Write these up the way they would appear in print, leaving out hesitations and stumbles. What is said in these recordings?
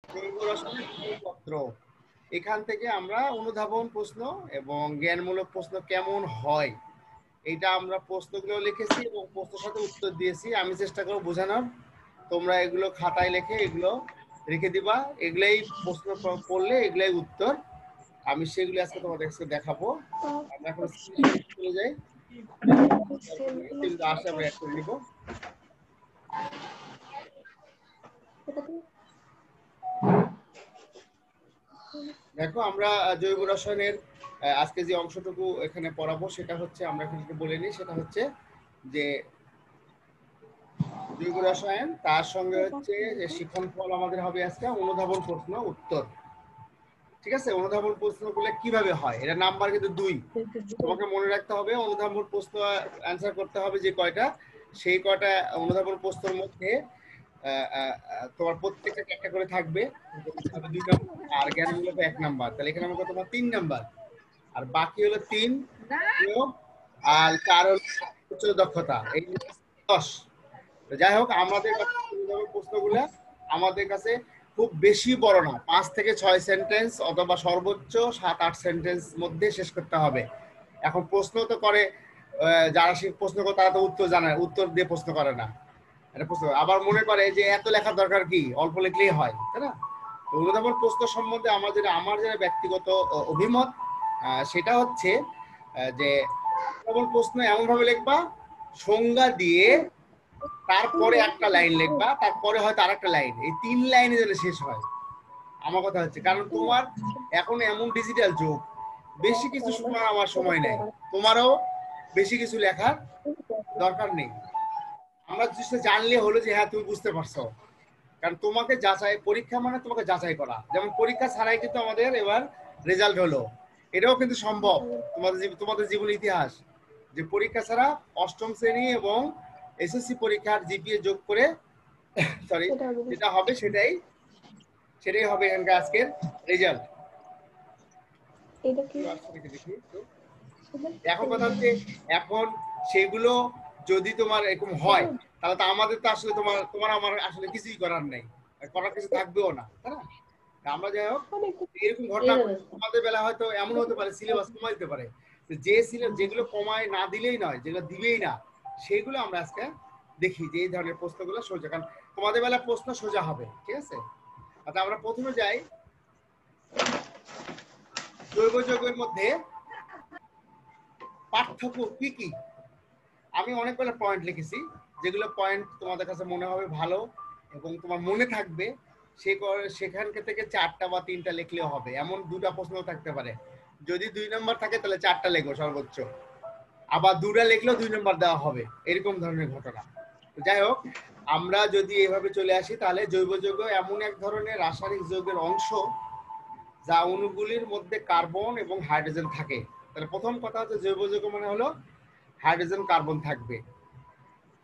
জৈব রসায়নের পত্র, এখান থেকে আমরা অনুধাবন প্রশ্ন এবং জ্ঞানমূলক প্রশ্ন কেমন হয় এটা আমরা প্রশ্নগুলো লিখেছি এবং প্রশ্নের সাথে উত্তর দিয়েছি। আমি চেষ্টা করব বোঝানোর, তোমরা এগুলো খাতায় লিখে এগুলো রেখে দিবা। এগুলাই প্রশ্ন পড়লে এগুলাই উত্তর, আমি সেগুলো আজকে তোমাদের কাছে দেখাবো। আমরা এখন স্ক্রিনে চলে যাই, কিন্তু আসলে আমরা অ্যাড করে নিব। দেখো আমরা জৈব রসায়নের আজকে যে অংশটুকু এখানে পড়াবো সেটা হচ্ছে, আমরা এখানে বলে নিই, সেটা হচ্ছে যে জৈব রসায়ন, তার সঙ্গে হচ্ছে যে শিখন ফল আমাদের হবে আজকে অনুধাবন প্রশ্ন উত্তর। ঠিক আছে, অনুধাবন প্রশ্নগুলো কিভাবে হয়, এটা নাম্বার কিন্তু 2। তোমাকে মনে রাখতে হবে অনুধাবন প্রশ্ন অ্যান্সার করতে হবে যে কয়টা, সেই কয়টা অনুধাবন প্রশ্নের মধ্যে তোমার প্রত্যেকটা একটা করে থাকবে, 2 নাম্বার, আর জ্ঞানমূলক 1 নাম্বার। তাহলে এখানে আমাকে তোমার 3 নাম্বার, আর বাকি হলো 3 নিয়োগ, আর 4 হলো উচ্চ দক্ষতা, এই 10। যাই হোক, আমাদের কাছে প্রশ্নগুলো আমাদের কাছে খুব বেশি বড় না, 5 থেকে 6 সেন্টেন্স অথবা সর্বোচ্চ 7-8 সেন্টেন্স মধ্যে শেষ করতে হবে। এখন প্রশ্ন তো করে যারা প্রশ্ন করে তারা তো উত্তর জানে, উত্তর দিয়ে প্রশ্ন করে না, এটা প্রশ্ন আবার মনে করে যে এত লেখার দরকার কি, অল্প লিখলেই হয়, তাই না? অনুধাবন প্রশ্ন সম্বন্ধে আমার যেটা ব্যক্তিগত অভিমত, সেটা হচ্ছে যে অনুধাবন প্রশ্ন এমন ভাবে লিখবা, সংজ্ঞা দিয়ে তারপরে একটা লাইন লিখবা, তারপরে হয়তো আরেকটা লাইন, এই 3 লাইনে যেন শেষ হয়। আমার কথা হচ্ছে, কারণ তোমার এখন এমন ডিজিটাল যুগ, বেশি কিছু শোনার আমার সময় নেই, তোমারও বেশি কিছু লেখার দরকার নেই। আমরা just জানলে হলো যে হ্যাঁ তুমি বুঝতে পারছো, কারণ তোমাকে যাচাই, পরীক্ষা মানে তোমাকে যাচাই করা। যেমন পরীক্ষা ছাড়াই কিন্তু আমাদের এবার রেজাল্ট হলো, এটাও কিন্তু সম্ভব তোমাদের জীবন ইতিহাস, যে পরীক্ষা ছাড়া 8ম শ্রেণী এবং এসএসসি পরীক্ষার জিপিএ যোগ করে সরি যেটা হবে সেটাই হবে এখানকার আজকের রেজাল্ট। এখন কথা হচ্ছে, এখন সেগুলো যদি তোমার এরকম হয়, তাহলে তো আমাদের তো আসলে তোমার আমার আসলে কিছুই করার নেই, করার কিছু থাকবেও না, তাই না? আমরা যাই হোক, এরকম ঘটনা আমাদের বেলা হয়তো এমন হতে পারে সিলেবাস কমাই দিতে পারে, যে যেগুলো কমায় না দিলেই নয়, যেগুলো দিবেই না, সেইগুলো আমরা আজকে দেখি যে এই ধরনের প্রশ্নগুলো সোজা, কারণ তোমাদের বেলা প্রশ্ন সোজা হবে। ঠিক আছে, আচ্ছা আমরা প্রথমে যাই জৈব যৌগের মধ্যে পার্থক্য কি কি। আমি অনেকগুলো পয়েন্ট লিখেছি, যেগুলো পয়েন্ট তোমাদের কাছে মনে হবে ভালো এবং তোমার মনে থাকবে, সেখান থেকে 4টা বা 3টা লিখলেও হবে, এমন 2টা প্রশ্ন থাকতে পারে। যদি 2 নম্বর থাকে তাহলে 4টা লেখো সর্বোচ্চ, আবার 2টা লিখলেও 2 নম্বর দেওয়া হবে, এরকম ধরনের ঘটনা। যাই হোক, আমরা যদি এভাবে চলে আসি, তাহলে জৈব যৌগ এমন এক ধরনের রাসায়নিক যৌগের অংশ যা অণুগুলির মধ্যে কার্বন এবং হাইড্রোজেন থাকে। তাহলে প্রথম কথা হচ্ছে জৈব যৌগ মানে হলো হাইড্রোজেন কার্বন থাকবে।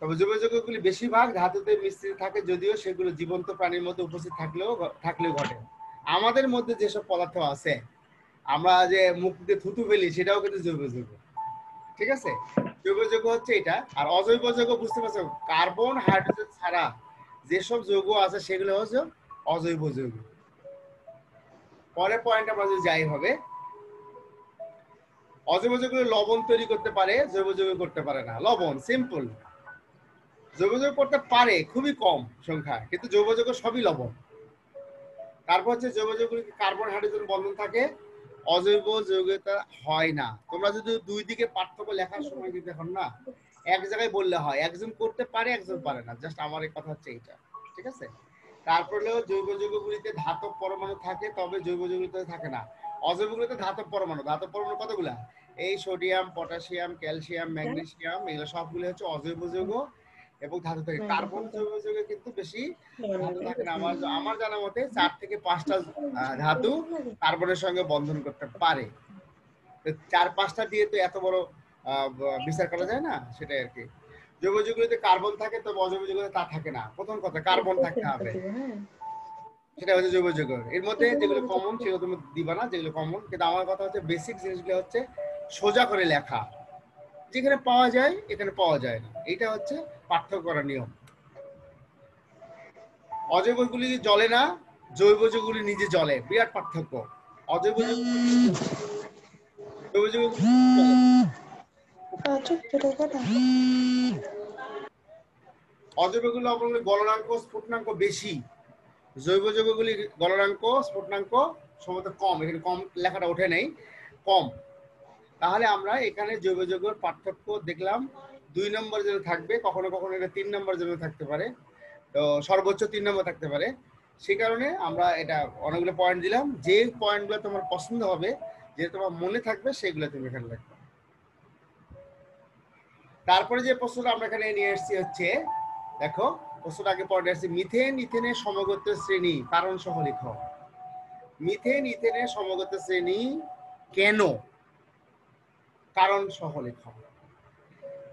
তবে জৈব যৌগগুলি বেশিরভাগ ধাতুতে মিশ্রিত থাকে, যদিও সেগুলো জীবন্ত প্রাণীর মধ্যে উপস্থিত থাকলেও ঘটে। আমাদের মধ্যে যেসব পদার্থ আছে, আমরা যে মুখ দিয়ে থুতু ফেলি, সেটাও কিন্তু জৈব যৌগ। ঠিক আছে, জৈব যৌগ হচ্ছে এটা। আর অজৈব যৌগ বুঝতে পারছো, কার্বন হাইড্রোজেন ছাড়া যেসব যৌগ আছে সেগুলো হচ্ছে অজৈব যৌগ। পরের পয়েন্ট আমরা যদি যাই হবে, অজৈব যৌগগুলো লবণ তৈরি করতে পারে, জৈব যৌগ করতে পারে না। লবণ সিম্পল, জৈব যৌগ করতে পারে খুবই কম সংখ্যা, কিন্তু জৈব যৌগ সবই লবণ। তারপর হচ্ছে জৈব যৌগগুলিতে কার্বন হাইড্রোজেন বন্ধন থাকে, অজৈব যৌগিকতা হয় না। তোমরা যদি 2 দিকে পার্থক্য লেখার সময় যদি এখন না এক জায়গায় বললে হয়, একজন করতে পারে একজন পারে না, জাস্ট আমার এই কথা হচ্ছে এইটা। ঠিক আছে, তারপর হলো জৈব যৌগগুলিতে ধাতব পরমাণু থাকে, তবে জৈব যৌগগুলিতে থাকে না। অজৈবগুলিতে ধাতব পরমাণু কতগুলা, এই সোডিয়াম, পটাশিয়াম, ক্যালসিয়াম, ম্যাগনেসিয়াম, এগুলো সবগুলো হচ্ছে অজৈব যৌগ এবং ধাতু থাকে। কার্বন জৈব যৌগে কিন্তু বেশি ধাতু থাকে না। আমার জানা মতে 4 থেকে 5টা ধাতু কার্বনের সঙ্গে বন্ধন করতে পারে। 4-5টা দিয়ে তো এত বড় বিচার করা যায় না, সেটাই আর কি। জৈব যৌগগুলোতে কার্বন থাকে, তবে অজৈব যৌগগুলোতে তা থাকে না। প্রথম কথা, কার্বন থাকতে হবে, সেটা হচ্ছে জৈব যৌগ। এর মধ্যে যেগুলো কমন সেগুলো তুমি দিবা না, যেগুলো কমন। কিন্তু আমার কথা হচ্ছে বেসিক জিনিসগুলো হচ্ছে সোজা করে লেখা, যেখানে পাওয়া যায় এখানে পাওয়া যায় না, এটা হচ্ছে পার্থক্য করার নিয়ম। অজৈবগুলি জ্বলে না, জৈব যৌগগুলি নিজে জ্বলে, বিরাট পার্থক্য। অজৈব যৌগ, জৈব যৌগ অজৈব লবণগুলি গলনাঙ্ক স্ফুটনাঙ্ক বেশি, জৈব যৌগগুলি গলনাঙ্ক স্ফুটনাঙ্ক সম্ভবত কম, এখানে কম লেখাটা ওঠে নেই, কম। তাহলে আমরা এখানে জৈব যৌগের পার্থক্য দেখলাম। 2 নম্বর জন্য থাকবে, কখনো কখনো এটা 3 নম্বর জন্য থাকতে পারে, তো সর্বোচ্চ 3 নম্বর থাকতে পারে। সেই কারণে আমরা এটা অনেকগুলো পয়েন্ট দিলাম। যে পয়েন্টগুলো তোমার পছন্দ হবে, যে তোমার মনে থাকবে, সেগুলো তুমি এখানে লিখবে। তারপরে যে প্রশ্নটা আমরা এখানে নিয়ে এসেছি হচ্ছে, দেখো প্রশ্নটা আগে পড়ে আসছি, মিথেন ইথেনের সমগোত্র শ্রেণী কারণ সহ লিখো। মিথেন ইথেনের সমগোত্র শ্রেণী কেন, কারণ সহ লিখো।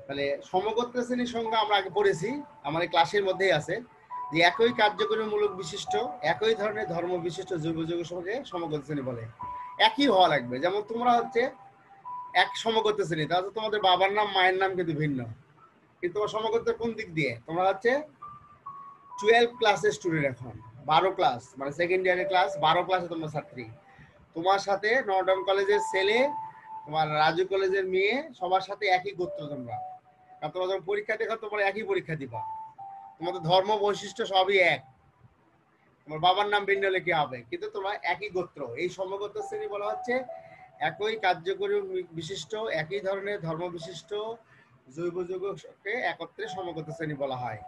তাহলে সমগোত্র শ্রেণীর সংজ্ঞা আমরা আগে পড়েছি, আমার ক্লাসের মধ্যেই আছে, যে একই কার্যকরীমূলক বিশিষ্ট, একই ধরনের ধর্ম বিশিষ্ট জৈব যৌগ সঙ্গে সমগোত্র শ্রেণী বলে। একই হওয়া লাগবে। যেমন তোমরা হচ্ছে এক সমগোত্র শ্রেণী, তাহলে তোমাদের বাবার নাম মায়ের নাম কিন্তু ভিন্ন, কিন্তু তোমার সমগোত্র কোন দিক দিয়ে? তোমরা হচ্ছে 12 ক্লাসের স্টুডেন্ট, এখন 12 ক্লাস, মানে সেকেন্ড ইয়ারের ক্লাস 12 ক্লাসে তোমরা ছাত্রী। তোমার সাথে নর্ডন কলেজের ছেলে, তোমার রাজু কলেজের মেয়ে, সবার সাথে একই গোত্র তোমরা। কারণ তোমরা যখন পরীক্ষা দেখো, তোমরা একই পরীক্ষা দিবা, তোমাদের ধর্ম বৈশিষ্ট্য সবই এক, তোমার বাবার নাম ভিন্ন হলে কি হবে, কিন্তু তোমরা একই গোত্র। এই সমগোত্র শ্রেণী বলা হচ্ছে একই কার্যকরী বিশিষ্ট, একই ধরনের ধর্ম বিশিষ্ট জৈব যৌগকে একত্রে সমগোত্র শ্রেণী বলা হয়।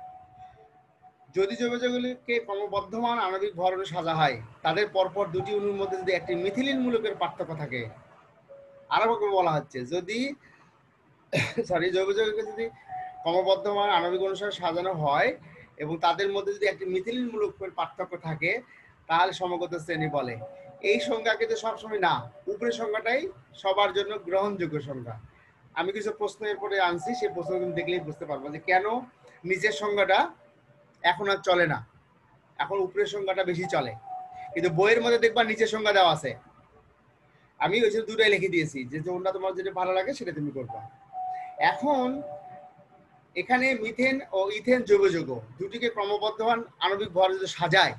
যদি জৈব যৌগগুলিকে ক্রমবর্ধমান আণবিক ভরণে সাজা হয়, তাদের পরপর দুটি অণুর মধ্যে যদি একটি মিথিলিন মূলকের পার্থক্য থাকে, আরো বলা হচ্ছে যদি জৈব যৌগকে যদি ক্রমবর্ধমান আণবিক অনুসারে সাজানো হয় এবং তাদের মধ্যে যদি একটি মিথিলিন মূলকের পার্থক্য থাকে, তাহলে সমগোত্র শ্রেণী বলে। এই সংজ্ঞা কিন্তু সবসময় না, উপরের সংজ্ঞাটাই সবার জন্য গ্রহণযোগ্য সংজ্ঞা। আমি কিছু প্রশ্নের পরে আনছি, সেই প্রশ্ন তুমি দেখলেই বুঝতে পারবো যে কেন নিচের সংজ্ঞাটা এখন আর চলে না, এখন উপরের সংজ্ঞাটা বেশি চলে। কিন্তু বইয়ের মধ্যে দেখবা নিচের সংজ্ঞা দেওয়া আছে, আমি ওই জন্য দুটাই লিখে দিয়েছি, যে কোনটা তোমার যেটা ভালো লাগে সেটা তুমি করবা। এখন এখানে মিথেন ও ইথেন জৈব যৌগ দুটিকে ক্রমবর্ধমান আণবিক ভর যদি সাজায়,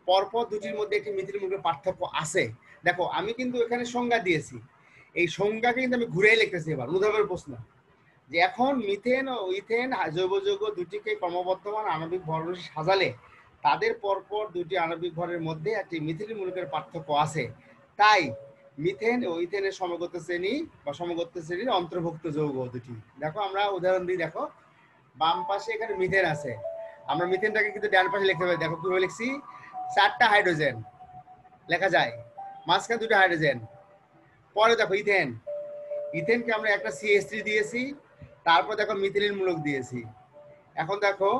পরপর দুটির মধ্যে একটি মিথিলিন মূলকের পার্থক্য আছে। দেখো আমি কিন্তু এখানে সংজ্ঞা দিয়েছি, এই সংজ্ঞাকে কিন্তু আমি ঘুরে লিখতেছি। এবার উদাহরণের প্রশ্ন, যে এখন মিথেন ও ইথেন জৈব যৌগ দুটিকে ক্রমবর্ধমান আণবিক ভর সাজালে তাদের পরপর দুটি আণবিক ভরের মধ্যে একটি মিথিলিন মূলকের পার্থক্য আছে, তাই মিথেন ও ইথেনের সমগোত্র শ্রেণী বা সমগোত্র শ্রেণীর অন্তর্ভুক্ত যৌগ দুটি। দেখো আমরা উদাহরণ দিই, দেখো বাম পাশে এখানে মিথেন আছে, আমরা মিথেনটাকে কিন্তু ডান পাশে লিখতে পারি। দেখো কিভাবে লিখছি, 4টা হাইড্রোজেন লেখা যায়, মাঝখানে 2টা হাইড্রোজেন। পরে দেখো ইথেন, ইথেনকে আমরা একটা CH3 দিয়েছি, তারপর দেখো মিথিলিন মূলক দিয়েছি। এখন দেখো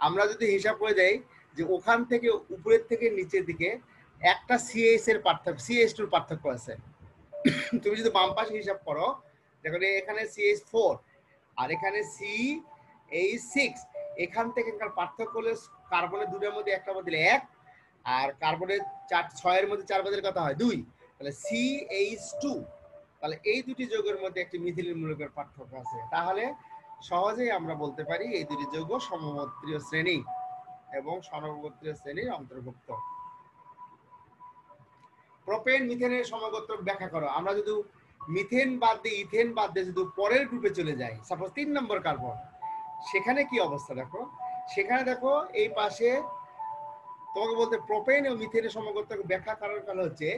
আমরা যদি হিসাব করে দেই, যে ওখান থেকে উপরের থেকে নিচের দিকে একটা CH এর পার্থক্য, CH2 এর পার্থক্য আছে। তুমি যদি বাম পাশে হিসাব করো, দেখো এখানে CH4 আর এখানে CH6, এখান থেকে পার্থক্য হলে কার্বনের দুটোর মধ্যে একটা বদলে 1, আর কার্বনের 6 এর মধ্যে 4 বদলে কত হয় 2, তাহলে CH2। তাহলে এই দুটি যৌগের মধ্যে একটি মিথিলিন মূলকের পার্থক্য আছে। তাহলে সহজেই আমরা বলতে পারি এই দুটি যৌগ সমগোত্রীয় শ্রেণী এবং সমগোত্রীয় শ্রেণীর অন্তর্ভুক্ত। প্রোপেন মিথেনের সমগোত্র ব্যাখ্যা করো। আমরা যদি মিথেন বাদ দিয়ে ইথেন বাদ দিয়ে যদি পরের গ্রুপে চলে যাই, সাপোজ 3 নম্বর কার্বন, সেখানে কি অবস্থা দেখো। সেখানে দেখো এই পাশে তোমাকে বলতে প্রোপেন ও মিথেনের সমগোত্র ব্যাখ্যা করার কারণ হচ্ছে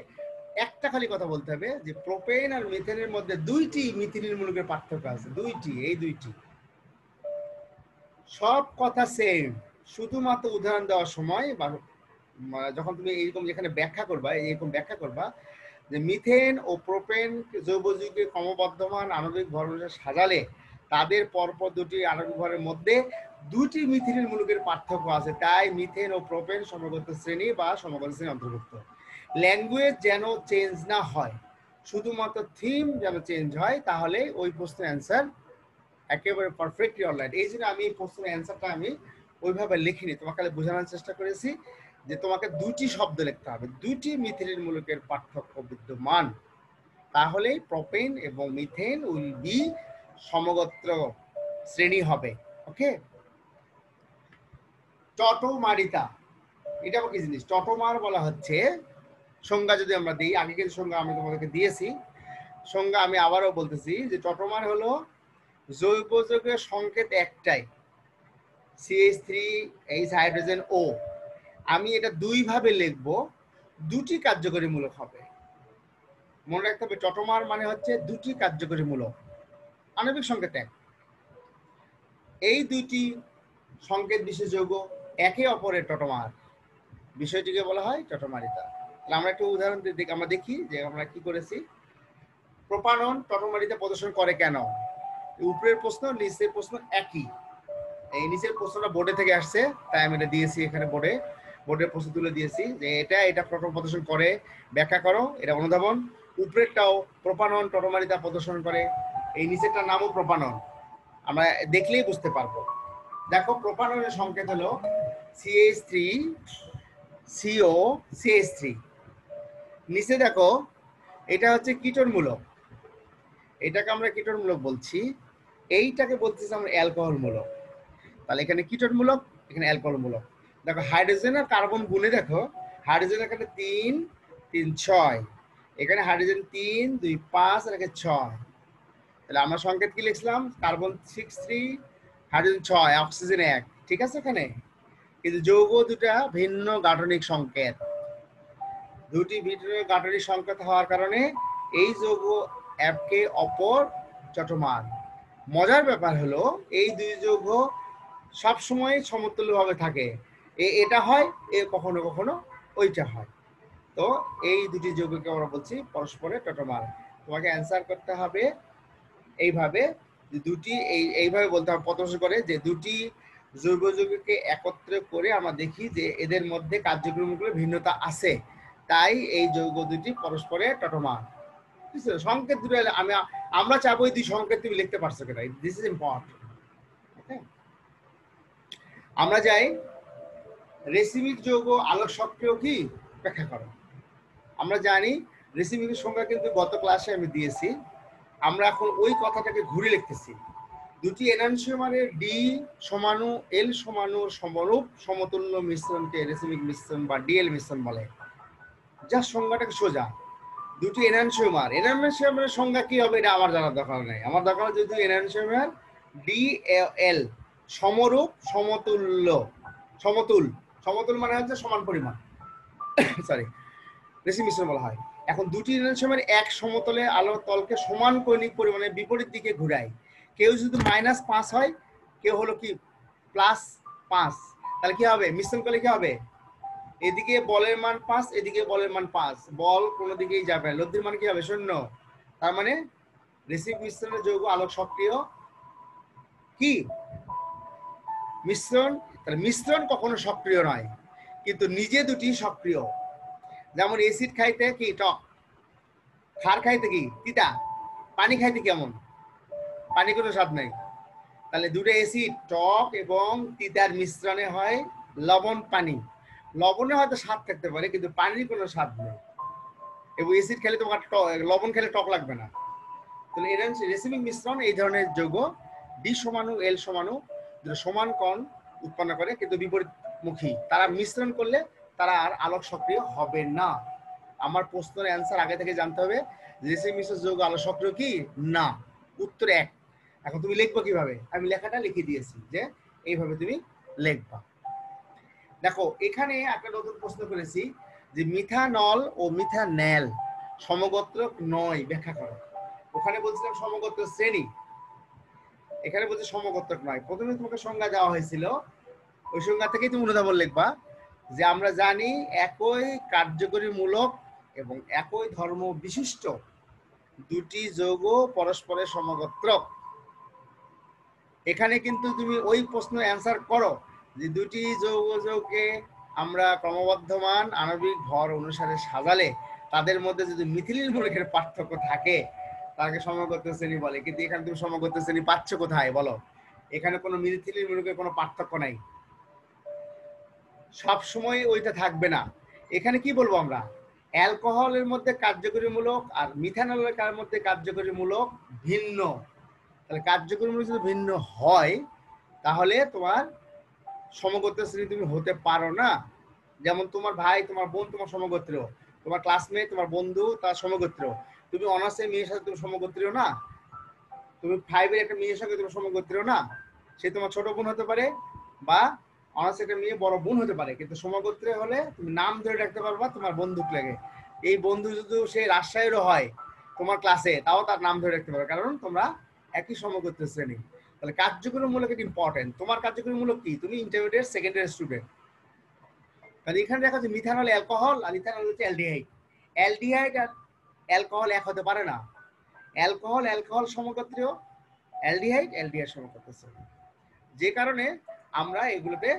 একটা খালি কথা বলতে হবে, যে প্রোপেন আর মিথেনের মধ্যে 2টি মিথিলিন মূলকের পার্থক্য আছে, 2টি, এই 2টি। সব কথা সেম, শুধুমাত্র উদাহরণ দেওয়ার সময় বা যখন তুমি এইরকম যেখানে ব্যাখ্যা করবা, এরকম ব্যাখ্যা করবা যে মিথেন ও প্রোপেন জৈব যৌগে ক্রমবর্ধমান আণবিক ভর সাজালে তাদের পরপর দুটি আণবিক ভরের মধ্যে 2টি মিথিলিন মূলকের পার্থক্য আছে, তাই মিথেন ও প্রোপেন সমগোত্র শ্রেণী বা সমগোত্র শ্রেণী অন্তর্ভুক্ত। ল্যাঙ্গুয়েজ যেন চেঞ্জ না হয়, শুধুমাত্র থিম যেন চেঞ্জ হয়, তাহলে ওই প্রশ্নের অ্যান্সার একেবারে পারফেক্টলি অলরাইট। এই জন্য আমি এই প্রশ্নের অ্যান্সারটা আমি ওইভাবে লিখিনি, তোমাকে বোঝানোর চেষ্টা করেছি যে তোমাকে 2টি শব্দ লিখতে হবে, 2টি মিথিলিন মূলকের পার্থক্য বিদ্যমান, তাহলেই প্রোপেন এবং মিথেন উইল বি সমগোত্র শ্রেণী হবে। ওকে, টটোমারিতা এটা কি জিনিস? টটোমার বলা হচ্ছে, সংজ্ঞা যদি আমরা দিই, আগে কিন্তু সংজ্ঞা আমি তোমাদেরকে দিয়েছি, সংজ্ঞা আমি আবারও বলতেছি যে টটোমার হলো জৈব যৌগের সংকেত একটাই, CH3H হাইড্রোজেন O। আমি এটা দুই ভাবে লিখবো, দুটি কার্যকরী মূলক হবে। মনে রাখতে হবে টটোমার মানে হচ্ছে দুটি কার্যকরী মূলক, আণবিক সংকেত এক। এই দুইটি সংকেত বিশেষ যৌগ একে অপরের টটোমার, বিষয়টিকে বলা হয় টটোমারিতা। আমরা একটু উদাহরণ আমরা দেখি যে আমরা কি করেছি। প্রোপানন টটোমারিতা প্রদর্শন করে কেন? উপরের প্রশ্ন নিচের প্রশ্ন একই। এই নিচের প্রশ্নটা বোর্ডে থেকে আসছে, তাই আমি এটা দিয়েছি এখানে বোর্ডের প্রশ্ন তুলে দিয়েছি যে এটা প্রোটন প্রদর্শন করে, ব্যাখ্যা করো, এটা অনুধাবন। উপরেরটাও প্রোপানন টটোমারিতা প্রদর্শন করে, এই নিচেরটার নামও প্রোপানন, আমরা দেখলেই বুঝতে পারবো। দেখো প্রোপাননের সংকেত হলো CH3CO CH3। নিচে দেখো এটা হচ্ছে কীটনমূলক, এটাকে আমরা কীটনমূলক বলছি, এইটাকে বলতেছি আমরা অ্যালকোহলমূলক। তাহলে এখানে কীটনমূলক, এখানে অ্যালকোহলমূলক। দেখো হাইড্রোজেন আর কার্বন গুণে দেখো, হাইড্রোজেন এখানে 3 3 6, এখানে হাইড্রোজেন 3 2 5 আর এখানে 6। তাহলে আমরা সংকেত কি লিখলাম? Carbon 6 3, hydrogen 6, oxygen 1। ঠিক আছে এখানে, কিন্তু যৌগ দুটা ভিন্ন গাঠনিক সংকেত, দুটি ভিন্ন গাঠনিক সংকেত হওয়ার কারণে এই যৌগ একে অপর টটোমার। মজার ব্যাপার হলো এই দুই যৌগ সবসময় সমতুল্যভাবে থাকে, এটা হয় কখনো কখনো ওইটা হয়। তো এই দুটি যৌগকে আমরা বলছি পরস্পরের টটোমার। তোমাকে অ্যান্সার করতে হবে এইভাবে, যে দুটি এইভাবে বলতে হবে প্রদর্শন করে যে দুটি জৈব যৌগকে একত্রে করে আমরা দেখি যে এদের মধ্যে কার্যক্রমগুলো ভিন্নতা আছে, তাই এই যৌগ দুটি পরস্পরের টটোমার। সংকেত দুটো আমরা চাবো এই দুই সংকেত তুমি লিখতে পারছো কিনা, দিস ইজ ইম্পর্টেন্ট। আমরা যাই রেসিমিক যৌগ আলোক সক্রিয় কি ব্যাখ্যা করো। আমরা জানি রেসিমিকের সংজ্ঞা কিন্তু গত ক্লাসে আমি দিয়েছি, আমরা এখন ওই কথাটাকে ঘুরে লিখতেছি। দুটি এনানসিওমারের ডি সমাণু এল সমাণু সমরূপ সমতুল্য মিশ্রণকে রেসিমিক মিশ্রণ বা ডিএল মিশ্রণ বলে। যার সংজ্ঞাটাকে সোজা, দুটি এনানসিওমারের সংজ্ঞা কি হবে এটা আমার জানার দরকার নাই, আমার দরকার যদি এনানসিওমার ডি এল সমরূপ সমতুল্য, সমতুল মানে হচ্ছে সমান পরিমাণ, সরি, রেসি মিশ্রণ বলা হয়। এখন দুটি এনানসিওমার এক সমতলে আলোর তলকে সমান কৌণিক পরিমাণে বিপরীত দিকে ঘুরায়, কেউ যদি -5 হয়, কেউ হলো কি +5, তাহলে কি হবে? মিশ্রণ করলে কি হবে? এদিকে বলের মান 5, এদিকে বলের মান 5, বল কোনো দিকেই যাবে না, লব্ধির মান কি হবে? 0। তার মানে রেসিভ মিশ্রণের যৌগ আলোক সক্রিয় কি মিশ্রণ। তাহলে মিশ্রণ কখনো সক্রিয় নয়, কিন্তু নিজে দুটি সক্রিয়। যেমন অ্যাসিড খাইতে কি টক, ক্ষার খাইতে কি তিতা, পানি খাইতে কেমন? পানি কোনো স্বাদ নাই। তাহলে দুটো অ্যাসিড টক এবং তিতার মিশ্রণে হয় লবণ পানি। লবণে হয়তো স্বাদ থাকতে পারে, কিন্তু পানির কোনো স্বাদ নেই। এবং অ্যাসিড খেলে তোমার লবণ খেলে টক লাগবে না। তাহলে এর রেসিমিক মিশ্রণ এই ধরনের যৌগ ডি সমাণু এল সমাণু দুটো সমান কোণ উৎপন্ন করে, কিন্তু বিপরীতমুখী। তারা মিশ্রণ করলে তারা আর আলোক সক্রিয় হবে না। আমার প্রশ্নের অ্যান্সার আগে থেকে জানতে হবে, রেসিমিক মিশ্রণ যৌগ আলোক সক্রিয় কি না, উত্তর 1। এখন তুমি লিখবো কিভাবে? আমি লেখাটা লিখে দিয়েছি যে এইভাবে তুমি লিখবা। দেখো এখানে একটা নতুন প্রশ্ন করেছি যে মিথানল ও মিথানেল সমগোত্রক নয়, ব্যাখ্যা করো। ওখানে বলছিলাম সমগোত্র শ্রেণী, এখানে বলছে সমগোত্রক নয়। প্রথমে তোমাকে সংজ্ঞা দেওয়া হয়েছিল, ওই সংজ্ঞা থেকেই তুমি অনুধাবন লিখবা যে আমরা জানি একই কার্যকরী মূলক এবং একই ধর্ম বিশিষ্ট দুটি যৌগ পরস্পরের সমগোত্রক। এখানে কিন্তু তুমি ওই প্রশ্ন অ্যান্সার করো যে দুটি যৌগকে আমরা ক্রমবর্ধমান আণবিক ভর অনুসারে সাজালে তাদের মধ্যে যদি মিথিলিন মূলকের পার্থক্য থাকে তাকে সমগোত্র শ্রেণী বলে। কিন্তু এখানে তুমি সমগোত্র শ্রেণী পাচ্ছ কোথায় বলো? এখানে কোনো মিথিলিন মূলকের কোনো পার্থক্য নাই, সব সময় ওইটা থাকবে না। এখানে কি বলবো আমরা? অ্যালকোহলের মধ্যে কার্যকরী মূলক আর মিথানলের মধ্যে কার্যকরী মূলক ভিন্ন। তাহলে কার্যকরী মূলক যদি ভিন্ন হয় তাহলে তোমার সমগোত্র শ্রেণী তুমি হতে পারো না। যেমন তোমার ভাই, তোমার বোন তোমার সমগোত্রীয়, তোমার ক্লাসমেট, তোমার বন্ধু তার সমগোত্রীয়। তুমি অনার্সের মেয়ের সাথে তুমি সমগোত্রীয় না, তুমি 5 এর একটা মেয়ের সঙ্গে তুমি সমগোত্রীয় না, সে তোমার ছোট বোন হতে পারে বা অনার্সের একটা মেয়ে বড় বোন হতে পারে, কিন্তু সমগোত্রীয় হলে তুমি নাম ধরে রাখতে পারবা তোমার বন্ধুক লাগে। এই বন্ধু যদি সে রাজশাহীরও হয় তোমার ক্লাসে, তাও তার নাম ধরে রাখতে পারবে, কারণ তোমরা একই সমগোত্রের শ্রেণী। তাহলে কার্যক্রমমূলক এটা ইম্পর্টেন্ট। তোমার কার্যক্রমমূলক কি? তুমি ইন্টারমিডিয়েট সেকেন্ড ইয়ার স্টুডেন্ট। তাহলে এখানে দেখা যাচ্ছে মিথানল অ্যালকোহল আর ইথানল হচ্ছে অ্যালডিহাইড। অ্যালডিহাইড আর অ্যালকোহল এক হতে পারে না। অ্যালকোহল অ্যালকোহল সমগোত্রীয়, অ্যালডিহাইড অ্যালডিহাইড সমগোত্রীয়, যে কারণে আমরা এগুলোতে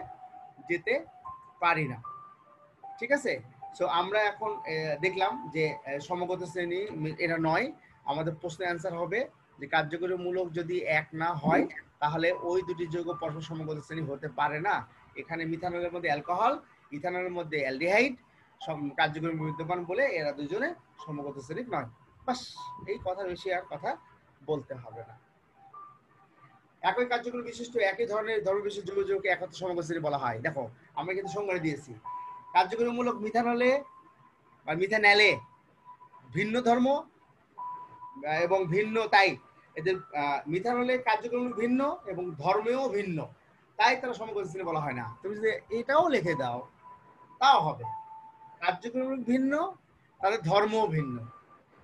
যেতে পারি না। ঠিক আছে? সো আমরা এখন দেখলাম যে সমগত শ্রেণী এটা নয়। আমাদের প্রশ্নের অ্যান্সার হবে যে কার্যকরীমূলক যদি এক না হয় তাহলে ওই দুটি যৌগ পরস্পর সমগত শ্রেণী হতে পারে না। এখানে মিথানলের মধ্যে অ্যালকোহল, ইথানলের মধ্যে অ্যালডিহাইড কার্যকরী বিদ্যমান বলে এরা দুজনে সমগত শ্রেণী নয়। বাস, এই কথা বেশি আর কথা বলতে হবে না। একই কার্যকরী বিশিষ্ট একই ধরনের ধর্মবিশিষ্ট যৌগকে একত্র সমগত শ্রেণী বলা হয়। দেখো আমরা কিন্তু সংজ্ঞা দিয়েছি। কার্যকরীমূলক মিথানলে বা মিথানলে ভিন্ন ধর্ম এবং ভিন্ন, তাই এদের মিথানলে কার্যক্রম ভিন্ন এবং ধর্মেও ভিন্ন, তাই তারা সমগত শ্রেণী বলা হয় না। তুমি যদি এটাও লিখে দাও তাও হবে। কার্যক্রম ভিন্ন, তাদের ধর্মও ভিন্ন।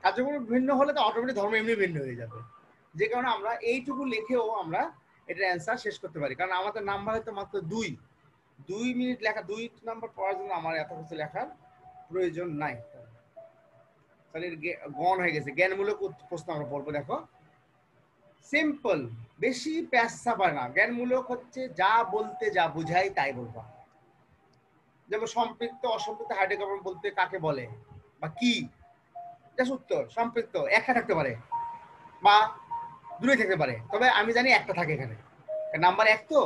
কার্যক্রম ভিন্ন হলে তো অটোমেটিক ধর্ম এমনি ভিন্ন হয়ে যাবে, যে কারণে আমরা এইটুকু লিখেও আমরা এটার অ্যান্সার শেষ করতে পারি। কারণ আমাদের নাম্বার হয়তো মাত্র 2 মিনিট লেখা, 2 নাম্বার পড়ার জন্য আমার এত কিছু লেখার প্রয়োজন নাই। তাহলে গণ হয়ে গেছে। জ্ঞানমূলক প্রশ্ন আমরা পড়বো। দেখো সিম্পল, বেশি প্যাচ চাপা না। জ্ঞানমূলক হচ্ছে যা বলতে যা বুঝাই তাই বলবা। যেমন সম্পৃক্ত অসম্পৃক্ত হাইড্রোকার্বন বলতে কাকে বলে বা কি, এটা উত্তর। সম্পৃক্ত একটা থাকতে পারে বা দূরে থাকতে পারে, তবে আমি জানি একটা থাকে এখানে, নাম্বার 1 তো।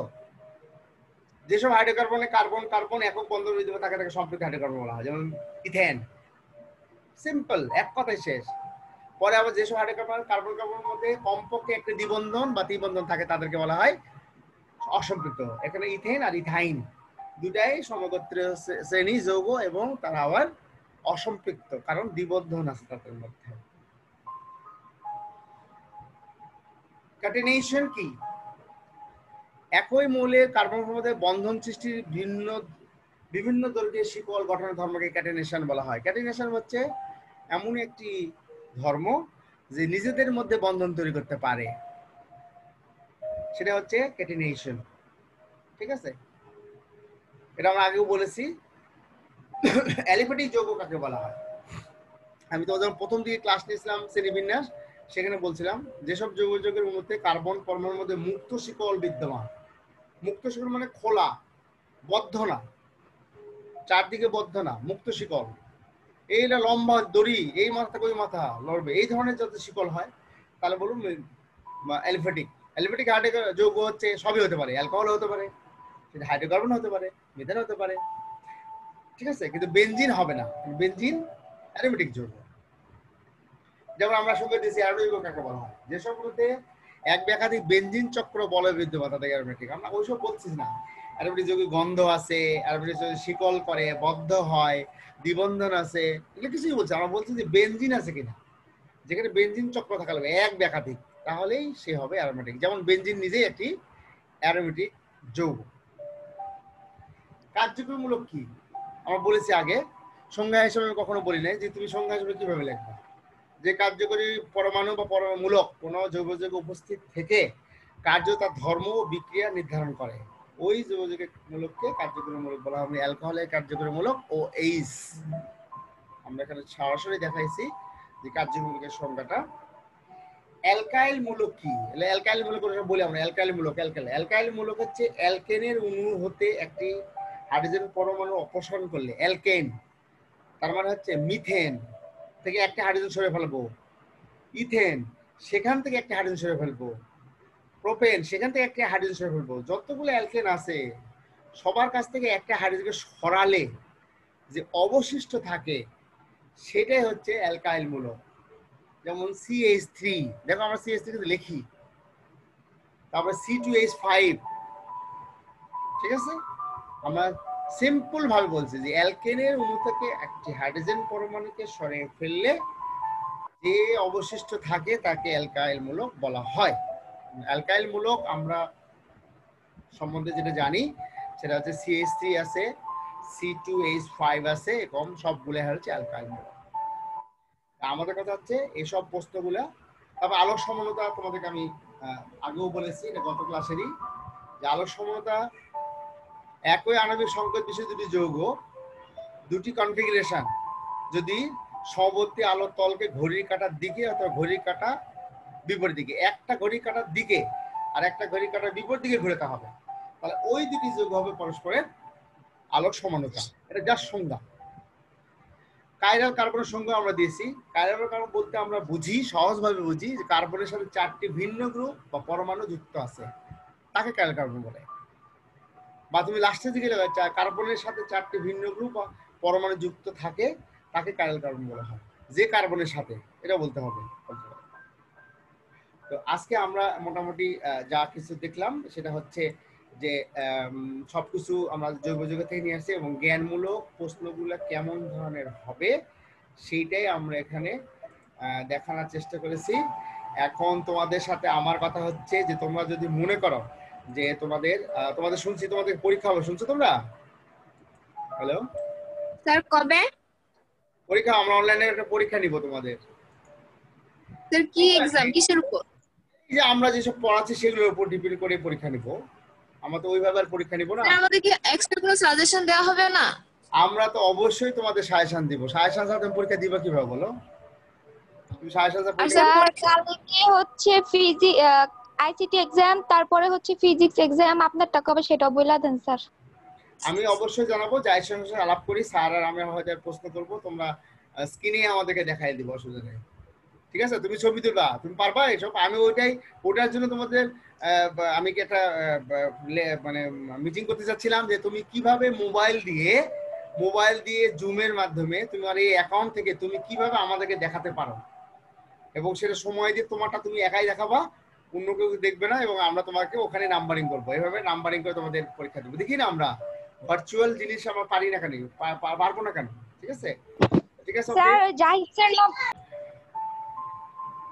যেসব হাইড্রোকার্বনে কার্বন কার্বন একক বন্ধন বিদ্যমান থাকে তাকে সম্পৃক্ত হাইড্রোকার্বন বলা হয়, যেমন ইথেন। সিম্পল, এক কথাই শেষ। পরে আবার যেসব হাইড্রোকার্বন কার্বন কার্বনের মধ্যে কমপক্ষে একটা দ্বিবন্ধন বা ত্রিবন্ধন থাকে তাদেরকে বলা হয় অসম্পৃক্ত। এখানে ইথেন আর ইথাইন দুটাই সমগোত্রীয় শ্রেণী যৌগ এবং তারা আবার অসম্পৃক্ত, কারণ দ্বিবন্ধন আছে তাদের মধ্যে। ক্যাটেনেশন কি? একই মৌলের কার্বনের মধ্যে বন্ধন সৃষ্টির বিভিন্ন দৈর্ঘ্যের শিকল গঠনের ধর্মকে ক্যাটেনেশন বলা হয়। ক্যাটেনেশন হচ্ছে এমন একটি ধর্ম যে নিজেদের মধ্যে বন্ধন তৈরি করতে পারে, সেটা হচ্ছে ক্যাটেনেশন। ঠিক আছে? এটা আমরা আগেও বলেছি। অ্যালিফ্যাটিক যৌগ কাকে বলা হয়? আমি তো যখন প্রথম দিকে ক্লাস নিয়েছিলাম শ্রেণীবিন্যাস, সেখানে বলছিলাম যেসব যৌগ যৌগের মধ্যে কার্বন পরমাণুর মধ্যে মুক্ত শিকল বিদ্যমান। মুক্ত শিকল মানে খোলা, বদ্ধ না, চারদিকে বদ্ধ না, মুক্ত শিকল। এইটা লম্বা দড়ি, এই মাথা থেকে ওই মাথা লড়বে, এই ধরনের যত শিকল হয় তাহলে বলুন অ্যালিফ্যাটিক। অ্যালিফ্যাটিক যৌগ হচ্ছে সবই হতে পারে, অ্যালকোহল হতে পারে, হাইড্রোকার্বন হতে পারে, মিথেন হতে পারে। ঠিক আছে? কিন্তু বেনজিন হবে না, বেনজিন অ্যারোমেটিক যৌগ। যেমন আমরা সঙ্গে দিয়েছি অ্যারোমেটিক কাকে বলা হয়? যেসব মধ্যে এক বা একাধিক বেনজিন চক্র বলয় বিদ্যমান তাদের অ্যারোমেটিক। আমরা ওইসব বলছি না। অ্যারোমেটিক যৌগে গন্ধ আছে, অ্যারোমেটিক যৌগে শিকল করে, বদ্ধ হয়, দ্বিবন্ধন আছে, এগুলো কিছুই বলছি। আমরা বলছি যে বেনজিন আছে কিনা, যেখানে বেনজিন চক্র থাকা লাগবে এক বা একাধিক, তাহলেই সে হবে অ্যারোমেটিক। যেমন বেনজিন নিজেই একটি অ্যারোমেটিক যৌগ। কার্যকরীমূলক কি? আমরা বলেছি আগে, সংজ্ঞা হিসেবে কখনো বলি নাই যে তুমি সংজ্ঞা হিসেবে কিভাবে লিখবে। যে কার্যকরী পরমাণু বা পরমাণুমূলক কোন জৈব যৌগ উপস্থিত থেকে কার্য তার ধর্ম ও বিক্রিয়া নির্ধারণ করে, ওই জৈব যৌগের মূলককে কার্যকরীমূলক বলা হবে। অ্যালকোহলের কার্যকরীমূলক ও এইস। আমরা এখানে সরাসরি দেখাইছি যে কার্যকরীমূলকের সংজ্ঞাটা। অ্যালকাইল মূলক কি? অ্যালকাইল মূলক বলি আমরা অ্যালকাইল মূলক। অ্যালকাইল মূলক হচ্ছে অ্যালকেনের অণু হতে একটি হাইড্রোজেন পরমাণু অপসারণ করলে অ্যালকেন, তার মানে হচ্ছে মিথেন থেকে একটা হাইড্রোজেন সরে ফেলবো, ইথেন সেখান থেকে একটা হাইড্রোজেন সরে ফেলবো, প্রোপেন সেখান থেকে একটা হাইড্রোজেন সরে ফেলবো। যতগুলো অ্যালকেন আছে সবার কাছ থেকে একটা হাইড্রোজেনকে সরালে যে অবশিষ্ট থাকে সেটাই হচ্ছে অ্যালকাইল মূলক। যেমন CH3, দেখো আমরা CH3 লিখি, তারপরে C2H5, ঠিক আছে? আমরা সিম্পল ভাবে বলছি যে অ্যালকেনের অণু থেকে একটি হাইড্রোজেন পরমাণুকে সরিয়ে ফেললে যে অবশিষ্ট থাকে তাকে অ্যালকাইল মূলক বলা হয়। অ্যালকাইল মূলক আমরা সম্বন্ধে যেটা জানি সেটা হচ্ছে CH3 আছে, C2H5 আছে এবং সবগুলো হচ্ছে অ্যালকাইল মূলক। আমাদের কথা হচ্ছে এইসব প্রশ্নগুলা, তবে আলোক সমানতা তোমাদেরকে আমি আগেও বলেছি, এটা গত ক্লাসেরই, যে আলোক সমানতা একই আণবিক সংকেত বিশিষ্ট দুটি যৌগ, দুটি কনফিগারেশন যদি সমবর্তী আলোর তলকে ঘড়ির কাঁটার দিকে অথবা ঘড়ির কাঁটা বিপরীত দিকে, একটা ঘড়ির কাঁটার দিকে আর একটা ঘড়ির কাঁটার বিপরীত দিকে ঘুরাতে হবে, তাহলে ওই দুটি যৌগ হবে পরস্পরের আলোক সমানতা। এটা জাস্ট সংজ্ঞা। কাইরাল কার্বনের সংজ্ঞা আমরা দিয়েছি। কাইরাল কার্বন বলতে আমরা বুঝি, সহজভাবে বুঝি যে কার্বনের সাথে 4টি ভিন্ন গ্রুপ বা পরমাণু যুক্ত আছে, তাকে কাইরাল কার্বন বলে। বা তুমি লাস্টের দিকে কার্বনের সাথে 4টি ভিন্ন গ্রুপ বা পরমাণু যুক্ত থাকে, তাকে কাইরাল কার্বন বলা হয়। যে কার্বনের সাথে, এটা বলতে হবে। তো আজকে আমরা মোটামুটি যা কিছু দেখলাম সেটা হচ্ছে যে সবকিছু আমরা জৈব যৌগ থেকে নিয়ে আসছি এবং জ্ঞানমূলক প্রশ্নগুলো কেমন ধরনের হবে সেইটাই আমরা এখানে দেখানোর চেষ্টা করেছি। এখন তোমাদের সাথে আমার কথা হচ্ছে যে তোমরা যদি মনে করো যে তোমাদের শুনছি তোমাদের পরীক্ষা হবে, শুনছো তোমরা? হ্যালো স্যার কবে পরীক্ষা? আমরা অনলাইনে একটা পরীক্ষা নিব তোমাদের। স্যার কি এক্সাম, কিসের উপর? এই যে আমরা যেসব পড়াচ্ছি সেগুলোর উপর ডিপেন্ড করে পরীক্ষা নিব। আমরা তো ওইভাবে আর পরীক্ষা নিব না। স্যার আমাদের কি এক্সট্রা কোনো সাজেশন দেওয়া হবে না? আমরা তো অবশ্যই তোমাদের সাজেশন দিব। সাজেশন ছাড়া তুমি পরীক্ষা দিবা কিভাবে বলো? তুমি সাজেশন ছাড়া পরীক্ষা স্যার কালকে হচ্ছে আইসিটি এক্সাম, তারপরে হচ্ছে ফিজিক্স এক্সাম, আপনারটা কবে সেটা বলে দেন স্যার। আমি অবশ্যই জানাবো, যাই সঙ্গে সঙ্গে আলাপ করি, স্যার আর আমি হয়তো প্রশ্ন করবো, তোমরা স্ক্রিনে আমাদেরকে দেখাই দিব, অসুবিধা নেই। ঠিক আছে? তুমি ছবি তুলবা, তুমি পারবা এসব। আমি ওটার জন্য তোমাদের আমি কি একটা মানে মিটিং করতে চাচ্ছিলাম যে তুমি কিভাবে মোবাইল দিয়ে জুমের মাধ্যমে তোমার এই অ্যাকাউন্ট থেকে তুমি কিভাবে আমাদেরকে দেখাতে পারো, এবং সেটা সময় দিয়ে তোমারটা তুমি একাই দেখাবা, অন্য কেউ দেখবে না, এবং আমরা তোমাকে ওখানে নাম্বারিং করবো। এইভাবে নাম্বারিং করে তোমাদের পরীক্ষা দেবো। দেখি না আমরা ভার্চুয়াল জিনিস আমরা পারি না কেন, পারবো না কেন? ঠিক আছে, ঠিক আছে স্যার যাই স্যার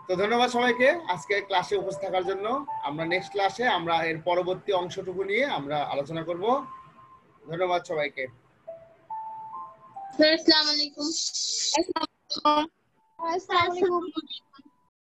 তো ধন্যবাদ সবাইকে আজকে ক্লাসে উপস্থিত থাকার জন্য। আমরা নেক্সট ক্লাসে আমরা এর পরবর্তী অংশটুকু নিয়ে আমরা আলোচনা করব। ধন্যবাদ সবাইকে। স্যার আসসালামু আলাইকুম। আসসালামু আলাইকুম।